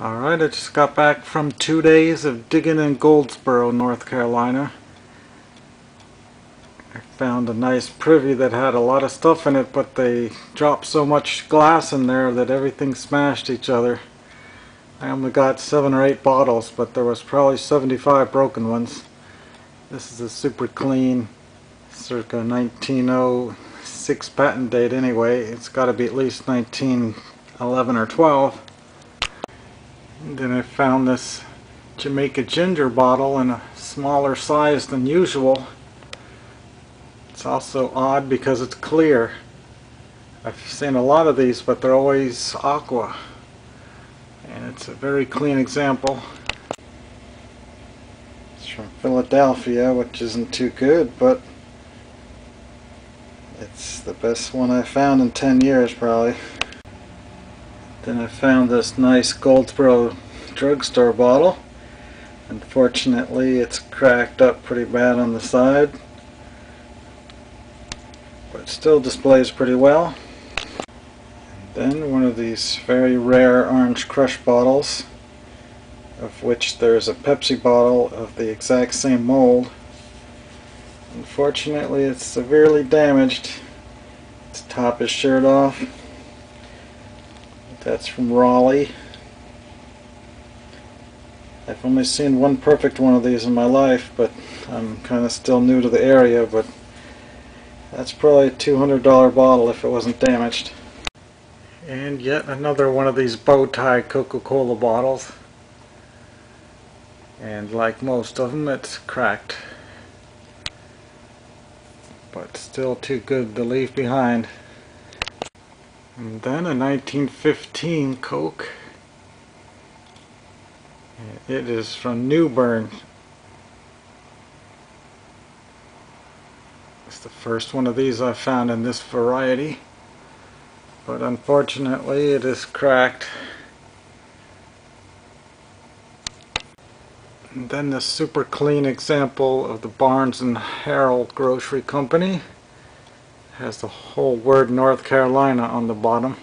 Alright, I just got back from 2 days of digging in Goldsboro, North Carolina. I found a nice privy that had a lot of stuff in it, but they dropped so much glass in there that everything smashed each other. I only got 7 or 8 bottles, but there was probably 75 broken ones. This is a super clean, circa 1906 patent date anyway. It's got to be at least 1911 or 12. And then I found this Jamaica ginger bottle in a smaller size than usual. It's also odd because it's clear. I've seen a lot of these, but they're always aqua. And it's a very clean example. It's from Philadelphia, which isn't too good, but it's the best one I've found in 10 years probably. Then I found this nice Goldsboro drugstore bottle. Unfortunately, it's cracked up pretty bad on the side, but still displays pretty well. And then one of these very rare orange crush bottles, of which there's a Pepsi bottle of the exact same mold. Unfortunately, it's severely damaged. Its top is sheared off. That's from Raleigh. I've only seen one perfect one of these in my life, but I'm kind of still new to the area, but that's probably a $200 bottle if it wasn't damaged. And yet another one of these bow tie Coca-Cola bottles. And like most of them, it's cracked. But still too good to leave behind. And then a 1915 Coke. It is from New Bern. It's the first one of these I found in this variety. But unfortunately it is cracked. And then this super clean example of the Barnes and Harold Grocery Company. Has the whole word North Carolina on the bottom.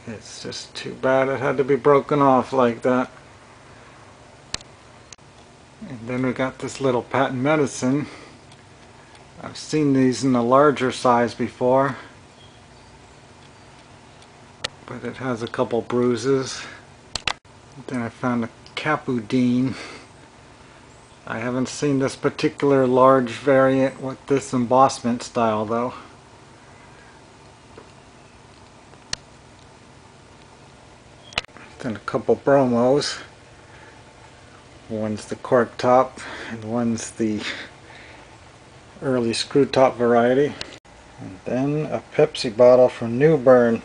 It's just too bad it had to be broken off like that. And then we got this little patent medicine. I've seen these in a larger size before, but it has a couple bruises. Then I found a Capudine. I haven't seen this particular large variant with this embossment style though. Then a couple bromos. One's the cork top and one's the early screw top variety. And then a Pepsi bottle from New Bern.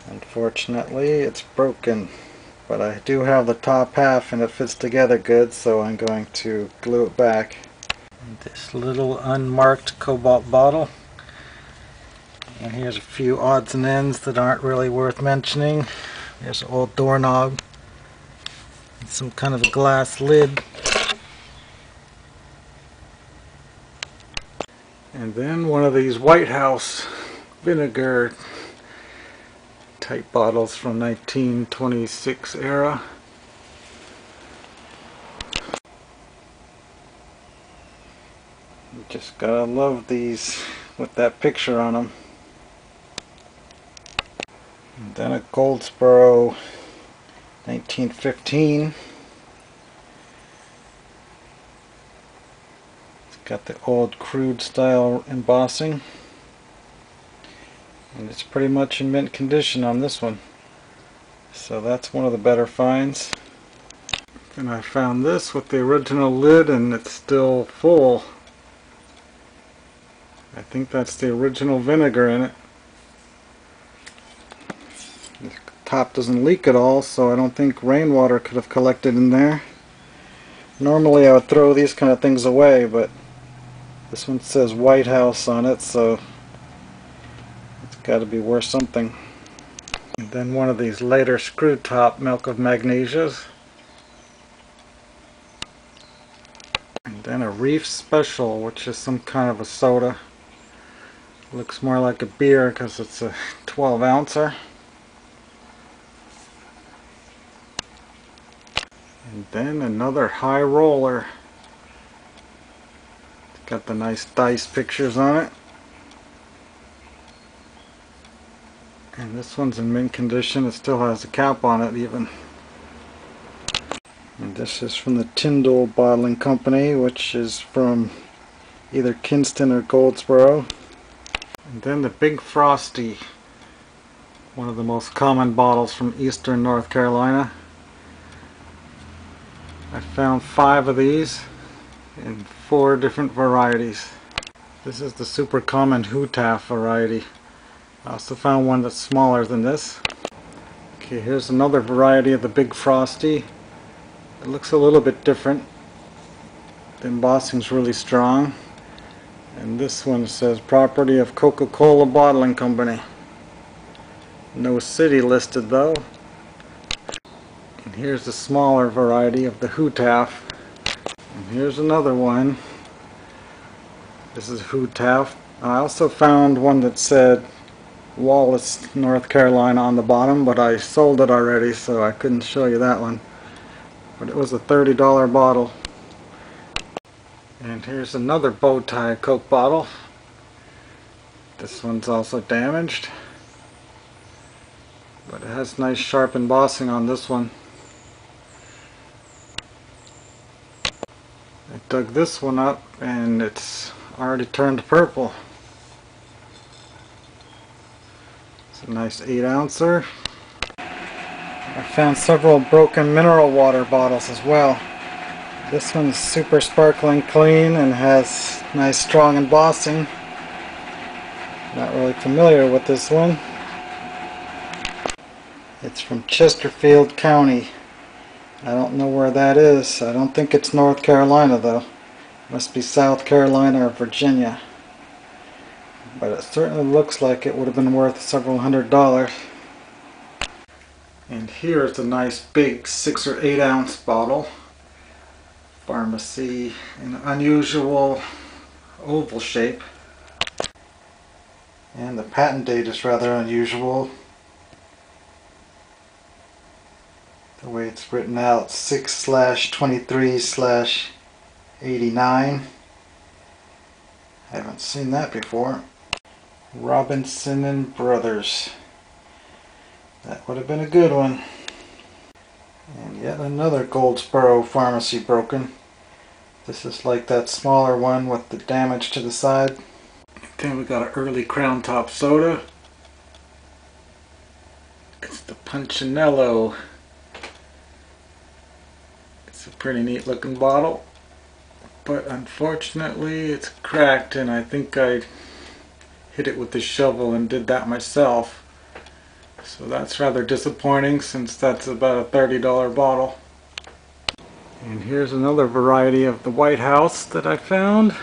Unfortunately it's broken, but I do have the top half and it fits together good, so I'm going to glue it back. And this little unmarked cobalt bottle. And here's a few odds and ends that aren't really worth mentioning. There's an old doorknob and some kind of a glass lid. And then one of these White House vinegar type bottles from 1926 era. You just gotta love these with that picture on them. And then a Goldsboro 1915. It's got the old crude style embossing. And it's pretty much in mint condition on this one. So that's one of the better finds. Then I found this with the original lid and it's still full. I think that's the original vinegar in it. The top doesn't leak at all, so I don't think rainwater could have collected in there. Normally I would throw these kind of things away, but this one says White House on it, so it's got to be worth something. And then one of these later screw top milk of magnesias. And then a Reef Special, which is some kind of a soda. Looks more like a beer because it's a 12 ouncer. And then another high roller. It's got the nice dice pictures on it. And this one's in mint condition. It still has a cap on it even. And this is from the Tyndall Bottling Company, which is from either Kinston or Goldsboro. And then the Big Frosty, one of the most common bottles from eastern North Carolina. I found 5 of these in 4 different varieties. This is the super common Hootaf variety. I also found one that's smaller than this. Okay, here's another variety of the Big Frosty. It looks a little bit different. The embossing's really strong. And this one says property of Coca-Cola Bottling Company. No city listed though. And here's the smaller variety of the Hootaf. And here's another one. This is Hootaf. I also found one that said Wallace, North Carolina on the bottom, but I sold it already, so I couldn't show you that one. But it was a $30 bottle. And here's another bow tie Coke bottle. This one's also damaged, but it has nice sharp embossing on this one. I dug this one up and it's already turned purple. It's a nice 8 ouncer. I found several broken mineral water bottles as well. This one's super sparkling clean and has nice strong embossing. Not really familiar with this one. It's from Chesterfield County. I don't know where that is. I don't think it's North Carolina though. Must be South Carolina or Virginia. But it certainly looks like it would have been worth several $100s. And here's a nice big 6 or 8 ounce bottle. Pharmacy, an unusual oval shape. And the patent date is rather unusual. The way it's written out, 6/23/89. I haven't seen that before. Robinson and Brothers. That would have been a good one. And yet another Goldsboro Pharmacy broken. This is like that smaller one with the damage to the side. Then we got an early Crown Top soda. It's the Punchinello. It's a pretty neat looking bottle, but unfortunately it's cracked, and I think I hit it with the shovel and did that myself. So that's rather disappointing since that's about a $30 bottle. And here's another variety of the White House that I found.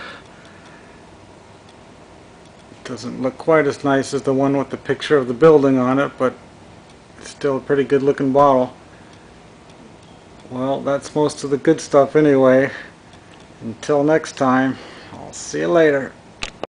It doesn't look quite as nice as the one with the picture of the building on it, but it's still a pretty good looking bottle. Well, that's most of the good stuff anyway. Until next time, I'll see you later.